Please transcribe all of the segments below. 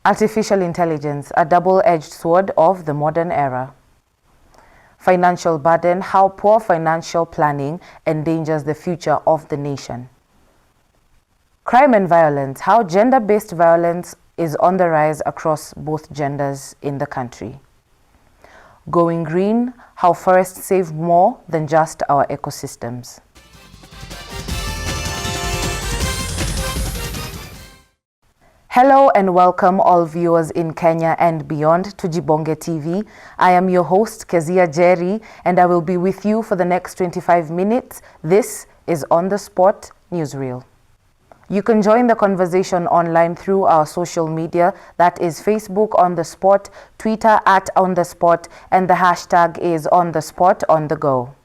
Artificial intelligence, a double-edged sword of the modern era. Financial burden, how poor financial planning endangers the future of the nation. Crime and violence, how gender-based violence is on the rise across both genders in the country. Going green, how forests save more than just our ecosystems. Hello and welcome all viewers in Kenya and beyond to Jibonge TV. I am your host Kezia Jerry and I will be with you for the next 25 minutes. This is On The Spot Newsreel. You can join the conversation online through our social media, that is Facebook On The Spot, Twitter at On The Spot, and the hashtag is On The Spot On The Go.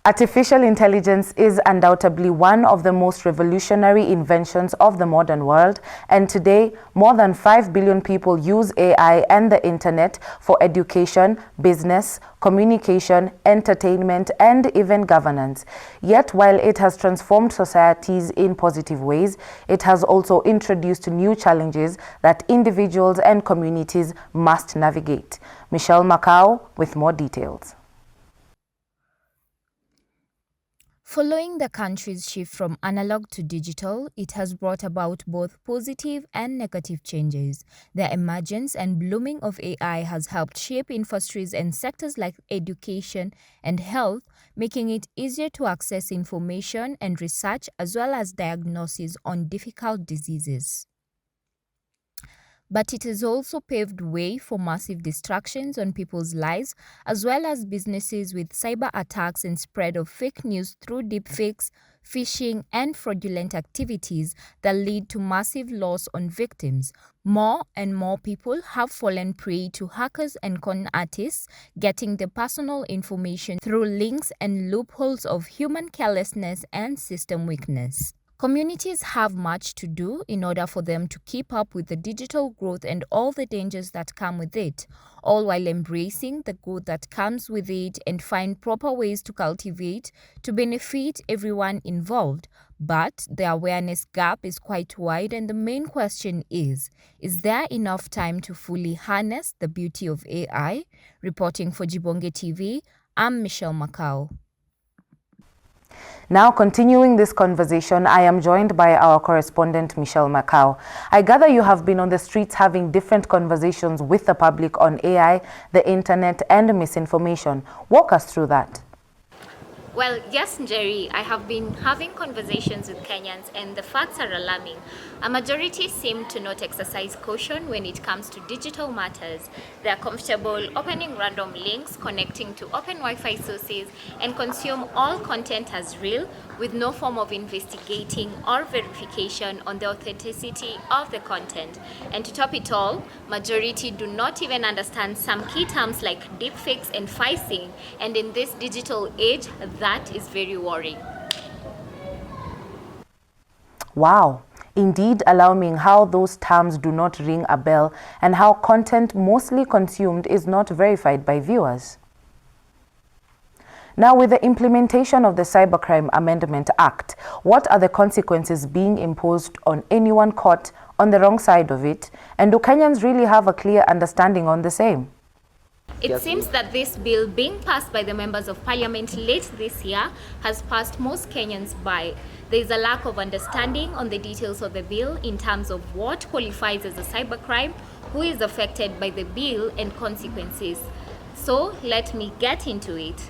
Artificial intelligence is undoubtedly one of the most revolutionary inventions of the modern world, and today more than 5 billion people use AI and the internet for education, business, communication, entertainment, and even governance. Yet while it has transformed societies in positive ways, it has also introduced new challenges that individuals and communities must navigate. Michelle Macau with more details. Following the country's shift from analog to digital, it has brought about both positive and negative changes. The emergence and blooming of AI has helped shape industries and sectors like education and health, making it easier to access information and research as well as diagnosis on difficult diseases. But it has also paved way for massive distractions on people's lives, as well as businesses with cyber attacks and spread of fake news through deepfakes, phishing, and fraudulent activities that lead to massive loss on victims. More and more people have fallen prey to hackers and con artists, getting their personal information through links and loopholes of human carelessness and system weakness. Communities have much to do in order for them to keep up with the digital growth and all the dangers that come with it, all while embracing the good that comes with it and find proper ways to cultivate to benefit everyone involved. But the awareness gap is quite wide, and the main question is there enough time to fully harness the beauty of AI? Reporting for Jibonge TV, I'm Michelle Macau. Now, continuing this conversation, I am joined by our correspondent, Michelle Macau. I gather you have been on the streets having different conversations with the public on AI, the internet, and misinformation. Walk us through that. Well, yes, Jerry, I have been having conversations with Kenyans and the facts are alarming. A majority seem to not exercise caution when it comes to digital matters. They are comfortable opening random links, connecting to open Wi-Fi sources, and consume all content as real with no form of investigating or verification on the authenticity of the content. And to top it all, majority do not even understand some key terms like deepfakes and phishing, and in this digital age, that is very worrying. Wow. Indeed alarming how those terms do not ring a bell and how content mostly consumed is not verified by viewers. Now, with the implementation of the Cybercrime Amendment Act, what are the consequences being imposed on anyone caught on the wrong side of it? And do Kenyans really have a clear understanding on the same? It seems that this bill being passed by the members of parliament late this year has passed most Kenyans by. There is a lack of understanding on the details of the bill in terms of what qualifies as a cybercrime, who is affected by the bill, and consequences. So let me get into it.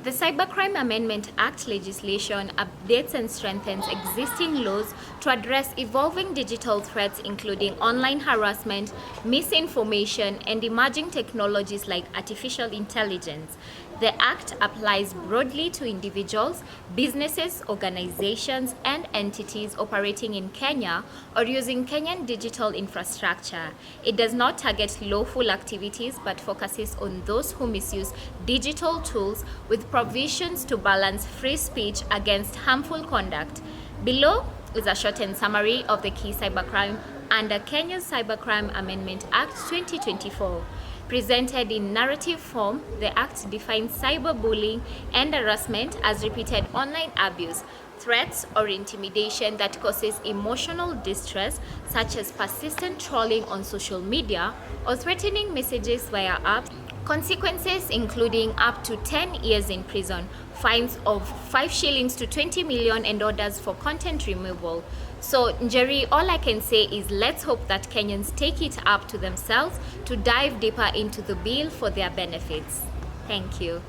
The Cybercrime Amendment Act legislation updates and strengthens existing laws to address evolving digital threats including online harassment, misinformation, and emerging technologies like artificial intelligence. The Act applies broadly to individuals, businesses, organizations, and entities operating in Kenya or using Kenyan digital infrastructure. It does not target lawful activities but focuses on those who misuse digital tools with provisions to balance free speech against harmful conduct. Below is a shortened summary of the key cybercrime under Kenya's Cybercrime Amendment Act 2024. Presented in narrative form, the Act defines cyberbullying and harassment as repeated online abuse, threats, or intimidation that causes emotional distress, such as persistent trolling on social media or threatening messages via apps. Consequences including up to 10 years in prison, fines of 5 shillings to 20 million, and orders for content removal. So, Njeri, all I can say is let's hope that Kenyans take it up to themselves to dive deeper into the bill for their benefits. Thank you.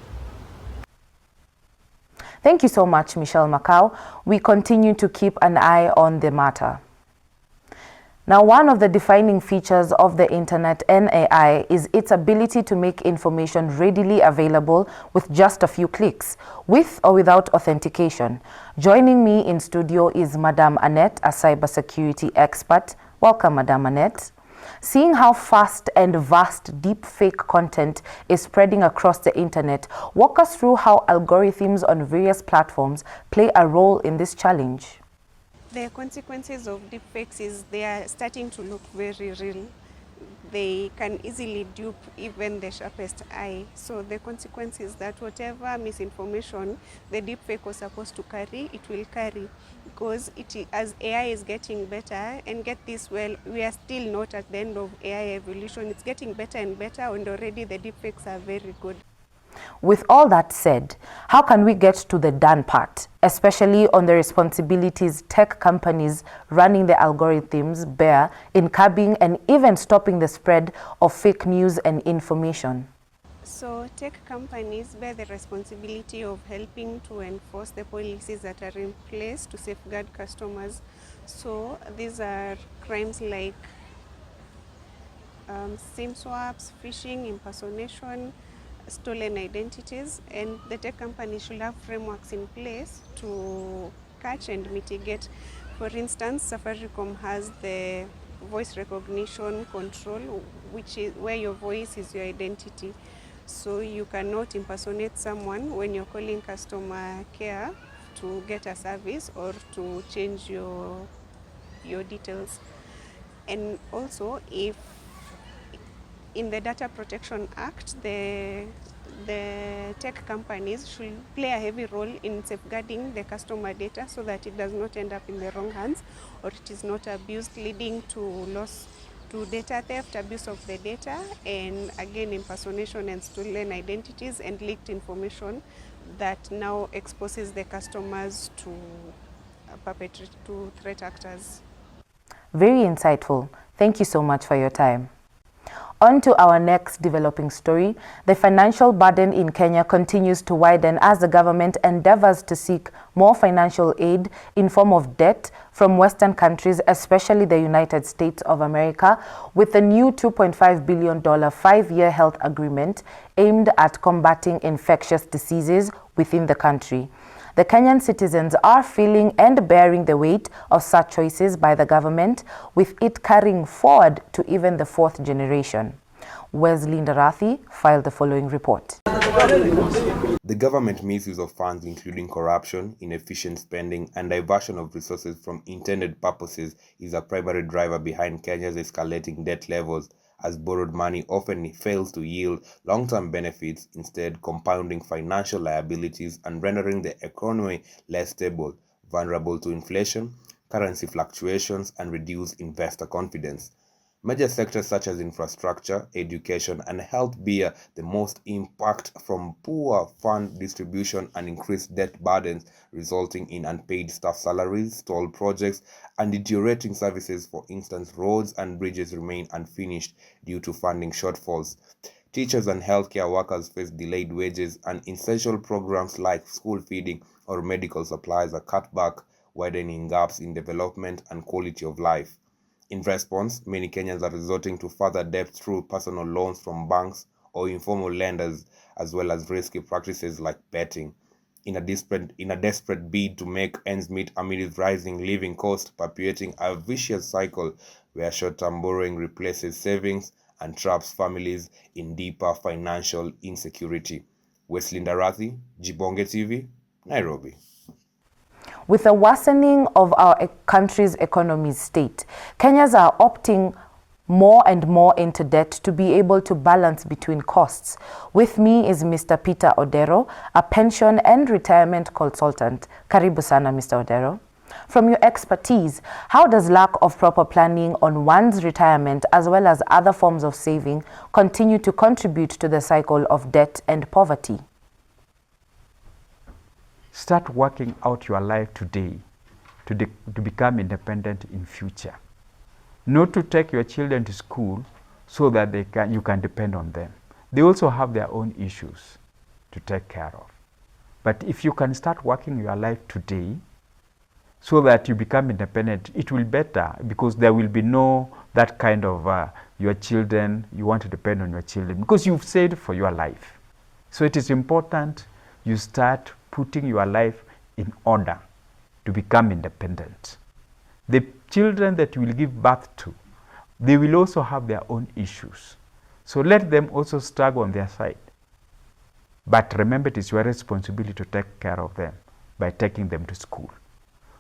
Thank you so much, Michelle Macau. We continue to keep an eye on the matter. Now, one of the defining features of the internet and AI is its ability to make information readily available with just a few clicks, with or without authentication. Joining me in studio is Madame Annette, a cybersecurity expert. Welcome, Madame Annette. Seeing how fast and vast deepfake content is spreading across the internet, walk us through how algorithms on various platforms play a role in this challenge. The consequences of deepfakes is they are starting to look very real. They can easily dupe even the sharpest eye. So the consequence is that whatever misinformation the deepfake was supposed to carry, it will carry. Because as AI is getting better, and get this well, we are still not at the end of AI evolution. It's getting better and better, and already the deepfakes are very good. With all that said, how can we get to the done part, especially on the responsibilities tech companies running the algorithms bear in curbing and even stopping the spread of fake news and information? So tech companies bear the responsibility of helping to enforce the policies that are in place to safeguard customers. So these are crimes like SIM swaps, phishing, impersonation, stolen identities, and the tech company should have frameworks in place to catch and mitigate. For instance, Safaricom has the voice recognition control, which is where your voice is your identity. So you cannot impersonate someone when you're calling customer care to get a service or to change your details. And also, if in the Data Protection Act, the tech companies should play a heavy role in safeguarding the customer data so that it does not end up in the wrong hands or it is not abused, leading to loss, to data theft, abuse of the data, and again impersonation and stolen identities and leaked information that now exposes the customers to threat actors. Very insightful. Thank you so much for your time. On to our next developing story. The financial burden in Kenya continues to widen as the government endeavors to seek more financial aid in form of debt from Western countries, especially the United States of America, with the new $2.5 billion 5-year health agreement aimed at combating infectious diseases within the country. The Kenyan citizens are feeling and bearing the weight of such choices by the government, with it carrying forward to even the 4th generation. Wesley Ndarathi filed the following report. The government misuse of funds, including corruption, inefficient spending, and diversion of resources from intended purposes, is a primary driver behind Kenya's escalating debt levels, as borrowed money often fails to yield long-term benefits, instead compounding financial liabilities and rendering the economy less stable, vulnerable to inflation, currency fluctuations, and reduced investor confidence. Major sectors such as infrastructure, education, and health bear the most impact from poor fund distribution and increased debt burdens, resulting in unpaid staff salaries, stalled projects, and deteriorating services. For instance, roads and bridges remain unfinished due to funding shortfalls. Teachers and healthcare workers face delayed wages, and essential programs like school feeding or medical supplies are cut back, widening gaps in development and quality of life. In response, many Kenyans are resorting to further debt through personal loans from banks or informal lenders, as well as risky practices like betting, in a desperate bid to make ends meet amid rising living costs, perpetuating a vicious cycle where short-term borrowing replaces savings and traps families in deeper financial insecurity. Wesley Ndarathi, Jibonge TV, Nairobi. With the worsening of our country's economy's state, Kenyans are opting more and more into debt to be able to balance between costs. With me is Mr. Peter Odero, a pension and retirement consultant. Karibu sana, Mr. Odero. From your expertise, how does lack of proper planning on one's retirement as well as other forms of saving continue to contribute to the cycle of debt and poverty? Start working out your life today to become independent in future. Not to take your children to school so that you can depend on them. They also have their own issues to take care of. But if you can start working your life today so that you become independent, it will be better, because there will be no that kind of your children, you want to depend on your children, because you've saved for your life. So it is important you start putting your life in order to become independent. The children that you will give birth to, they will also have their own issues. So let them also struggle on their side. But remember, it is your responsibility to take care of them by taking them to school.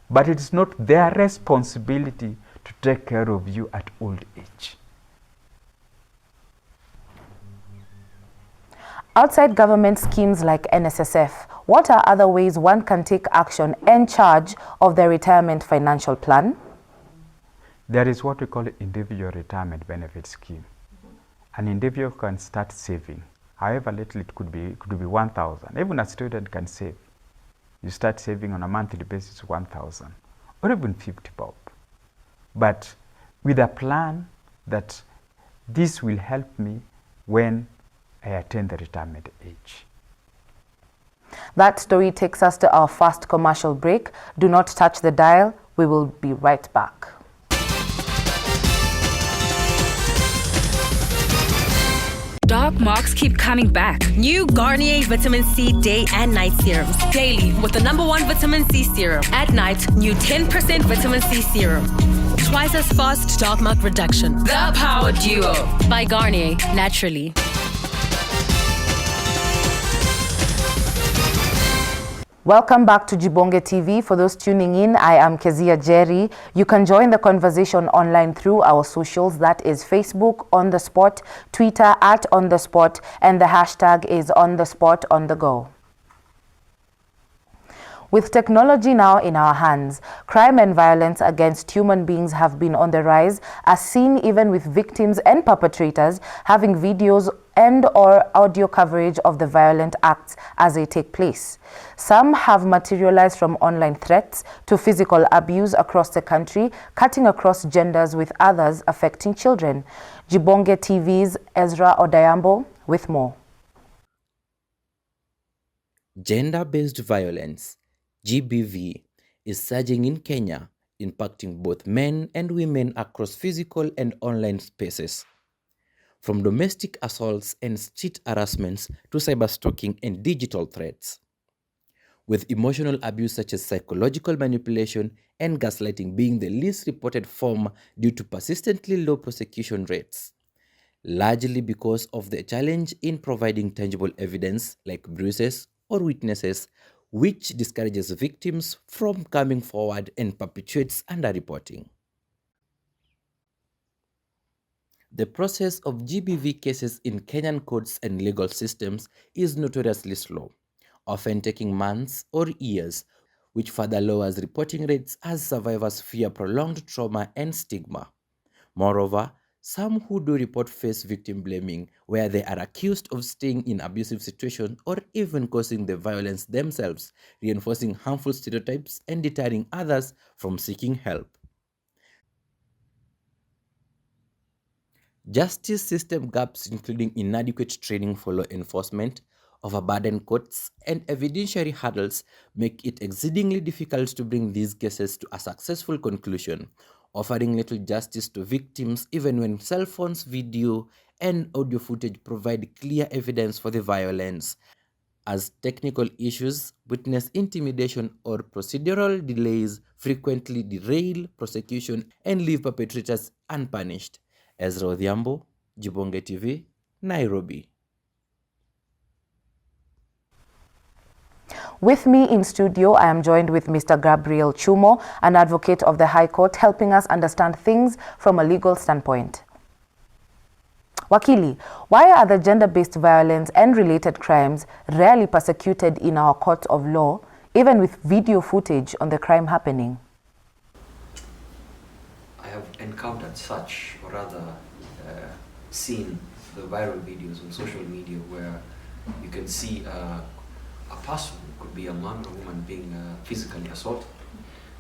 But it is not their responsibility to take care of you at old age. Outside government schemes like NSSF, what are other ways one can take action and charge of their retirement financial plan? There is what we call individual retirement benefit scheme. An individual can start saving, however little it could be 1,000. Even a student can save. You start saving on a monthly basis 1,000 or even 50 bob. But with a plan that this will help me when I attain the retirement age. That story takes us to our first commercial break. Do not touch the dial. We will be right back. Dark marks keep coming back. New Garnier Vitamin C Day and Night Serums. Daily with the #1 Vitamin C Serum. At night, new 10% Vitamin C Serum. Twice as fast dark mark reduction. The Power Duo. By Garnier, naturally. Welcome back to Jibonge TV. For those tuning in, I am Kezia Jerry. You can join the conversation online through our socials. That is Facebook On The Spot, Twitter @On The Spot, and the hashtag is On The Spot On The Go. With technology now in our hands, crime and violence against human beings have been on the rise, as seen even with victims and perpetrators having videos and or audio coverage of the violent acts as they take place. Some have materialized from online threats to physical abuse across the country, cutting across genders, with others affecting children. Jibonge TV's Ezra Odayambo with more. Gender-based violence, GBV, is surging in Kenya, impacting both men and women across physical and online spaces. From domestic assaults and street harassments to cyberstalking and digital threats. With emotional abuse such as psychological manipulation and gaslighting being the least reported form due to persistently low prosecution rates, largely because of the challenge in providing tangible evidence like bruises or witnesses, which discourages victims from coming forward and perpetuates underreporting. The process of GBV cases in Kenyan courts and legal systems is notoriously slow, often taking months or years, which further lowers reporting rates as survivors fear prolonged trauma and stigma. Moreover, some who do report face victim blaming, where they are accused of staying in abusive situations or even causing the violence themselves, reinforcing harmful stereotypes and deterring others from seeking help. Justice system gaps, including inadequate training for law enforcement, overburdened courts, and evidentiary hurdles, make it exceedingly difficult to bring these cases to a successful conclusion, offering little justice to victims even when cell phones, video, and audio footage provide clear evidence for the violence, as technical issues, witness intimidation, or procedural delays frequently derail prosecution and leave perpetrators unpunished. Ezra Odhiambo, Jibonge TV, Nairobi. With me in studio, I am joined with Mr. Gabriel Chumo, an advocate of the High Court, helping us understand things from a legal standpoint. Wakili, why are the gender-based violence and related crimes rarely persecuted in our courts of law, even with video footage on the crime happening? I have encountered such, or rather seen the viral videos on social media where you can see a person, could be a man or a woman, being physically assaulted.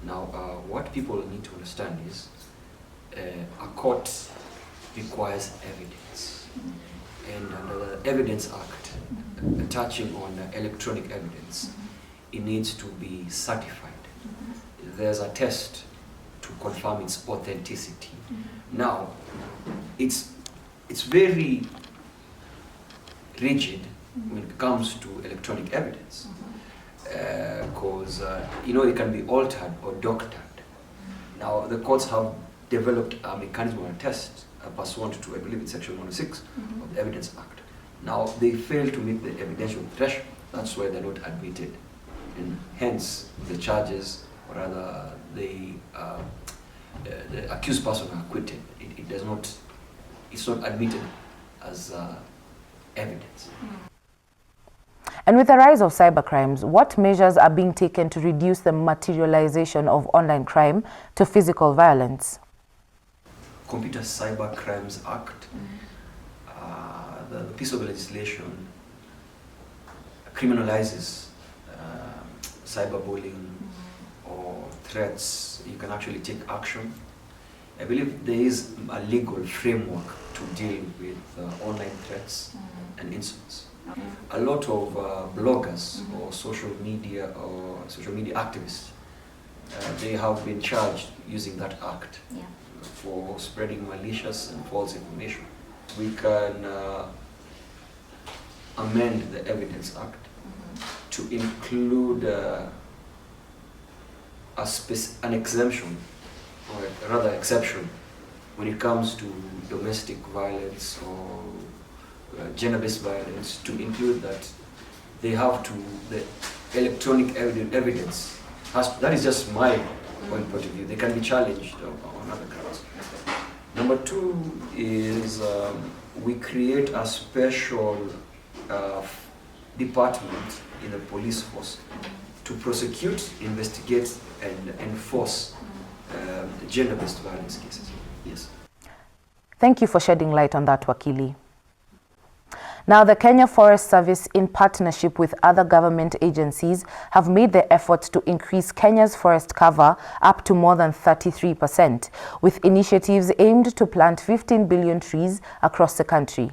Now, what people need to understand is a court requires evidence. And under the Evidence Act, touching on electronic evidence, it needs to be certified. There's a test to confirm its authenticity. Now, it's very rigid when it comes to electronic evidence, because it can be altered or doctored. Now, the courts have developed a mechanism or a test pursuant to, I believe it's section 106 of the Evidence Act. Now, they fail to meet the evidential threshold. That's why they're not admitted, and hence the charges, or rather the accused person are acquitted. It's not admitted as evidence. And with the rise of cybercrimes, what measures are being taken to reduce the materialization of online crime to physical violence? Computer Cyber Crimes Act, the piece of legislation criminalizes cyberbullying or threats. You can actually take action. I believe there is a legal framework to deal with online threats and insults. A lot of bloggers or social media activists, they have been charged using that act for spreading malicious and false information. We can amend the Evidence Act to include an exemption, or rather exception, when it comes to domestic violence or gender-based violence, to include that they have to, the electronic evidence, that is just my point of view, they can be challenged on other grounds. Number two is we create a special department in the police force to prosecute, investigate, and enforce gender-based violence cases. Yes. Thank you for shedding light on that, Wakili. Now, the Kenya Forest Service, in partnership with other government agencies, have made the efforts to increase Kenya's forest cover up to more than 33%, with initiatives aimed to plant 15 billion trees across the country.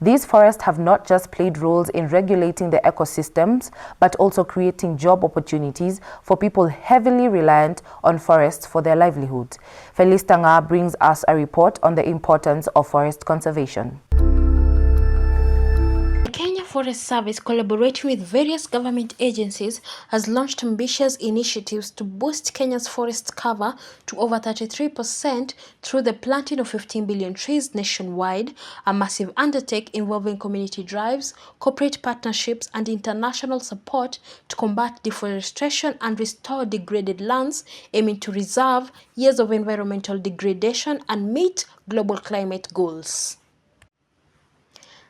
These forests have not just played roles in regulating the ecosystems, but also creating job opportunities for people heavily reliant on forests for their livelihood. Felice Tanga brings us a report on the importance of forest conservation. Forest Service, collaborating with various government agencies, has launched ambitious initiatives to boost Kenya's forest cover to over 33% through the planting of 15 billion trees nationwide, a massive undertaking involving community drives, corporate partnerships, and international support to combat deforestation and restore degraded lands, aiming to reserve years of environmental degradation and meet global climate goals.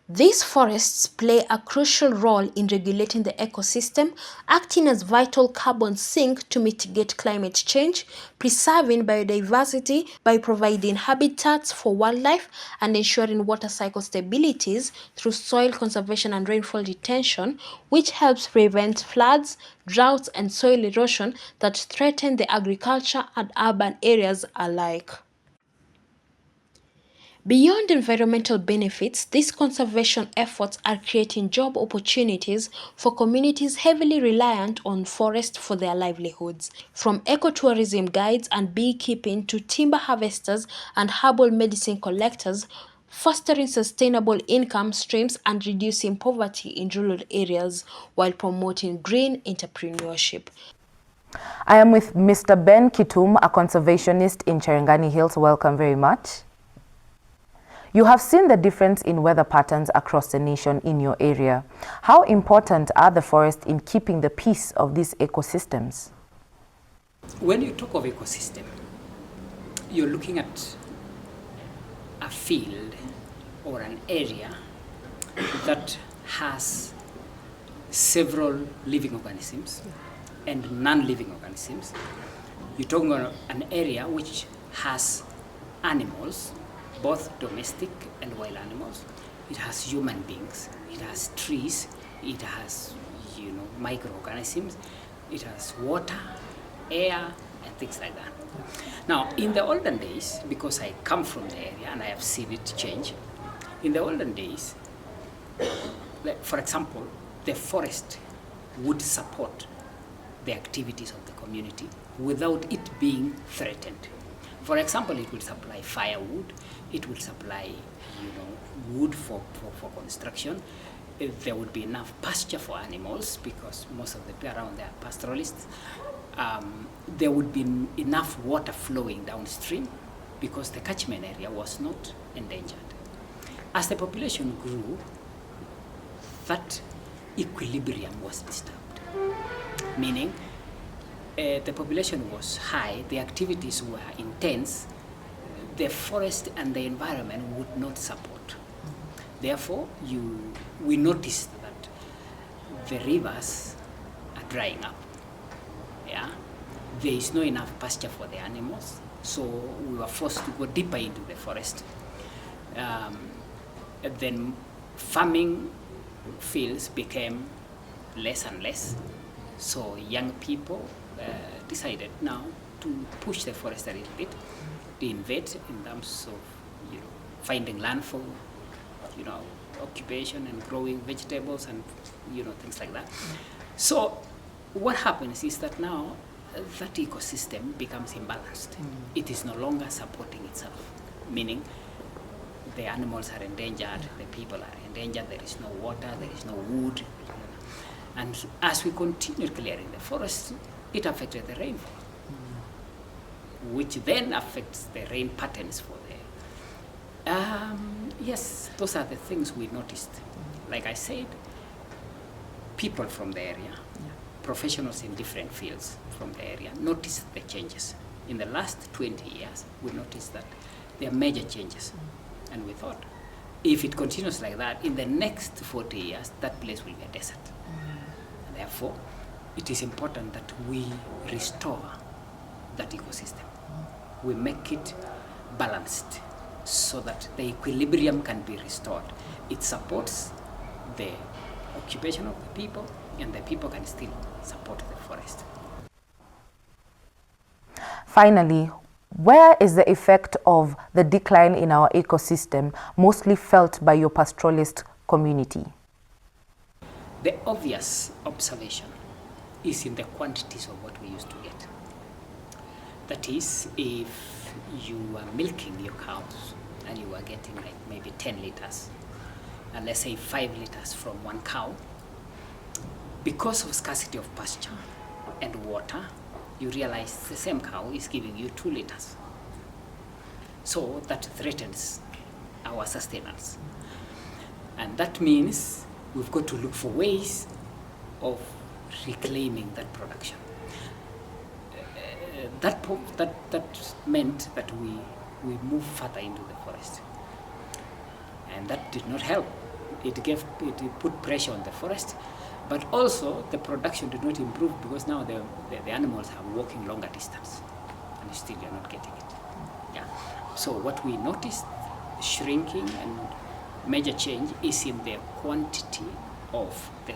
These forests play a crucial role in regulating the ecosystem, acting as vital carbon sink to mitigate climate change, preserving biodiversity by providing habitats for wildlife, and ensuring water cycle stabilities through soil conservation and rainfall retention, which helps prevent floods, droughts, and soil erosion that threaten the agriculture and urban areas alike. Beyond environmental benefits, these conservation efforts are creating job opportunities for communities heavily reliant on forests for their livelihoods. From ecotourism guides and beekeeping to timber harvesters and herbal medicine collectors, fostering sustainable income streams and reducing poverty in rural areas while promoting green entrepreneurship. I am with Mr. Ben Kitum, a conservationist in Cherangani Hills. Welcome very much. You have seen the difference in weather patterns across the nation in your area. How important are the forests in keeping the peace of these ecosystems? When you talk of ecosystem, you're looking at a field or an area that has several living organisms and non-living organisms. You're talking about an area which has animals, both domestic and wild animals. It has human beings. It has trees. It has, microorganisms. It has water, air, and things like that. Now, in the olden days, because I come from the area and I have seen it change, in the olden days, for example, the forest would support the activities of the community without it being threatened. For example, it will supply firewood, it will supply, wood for construction. There would be enough pasture for animals because most of the people around there are pastoralists. There would be enough water flowing downstream because the catchment area was not endangered. As the population grew, that equilibrium was disturbed, meaning the population was high, the activities were intense, the forest and the environment would not support. Therefore, we noticed that the rivers are drying up. Yeah, there is not enough pasture for the animals, so we were forced to go deeper into the forest. Then farming fields became less and less, so young people decided now to push the forest a little bit, to invest in terms of finding land for occupation and growing vegetables and things like that. So what happens is that now that ecosystem becomes imbalanced. It is no longer supporting itself, meaning the animals are endangered, the people are endangered, there is no water, there is no wood. And as we continue clearing the forest, it affected the rainfall, which then affects the rain patterns for the yes, those are the things we noticed. Like I said, people from the area, professionals in different fields from the area noticed the changes. In the last 20 years, we noticed that there are major changes. And we thought, if it continues like that, in the next 40 years, that place will be a desert. And therefore, it is important that we restore that ecosystem. We make it balanced so that the equilibrium can be restored. It supports the occupation of the people, and the people can still support the forest. Finally, where is the effect of the decline in our ecosystem mostly felt by your pastoralist community? The obvious observation is in the quantities of what we used to get. That is, if you are milking your cows and you are getting like maybe 10 liters, and let's say 5 liters from one cow, because of scarcity of pasture and water, you realize the same cow is giving you 2 liters. So that threatens our sustenance. And that means we've got to look for ways of reclaiming that production. That meant that we moved further into the forest. And that did not help. It put pressure on the forest, but also the production did not improve because now the animals are walking longer distance, and still you're not getting it. Yeah. So what we noticed, shrinking and major change, is in the quantity of the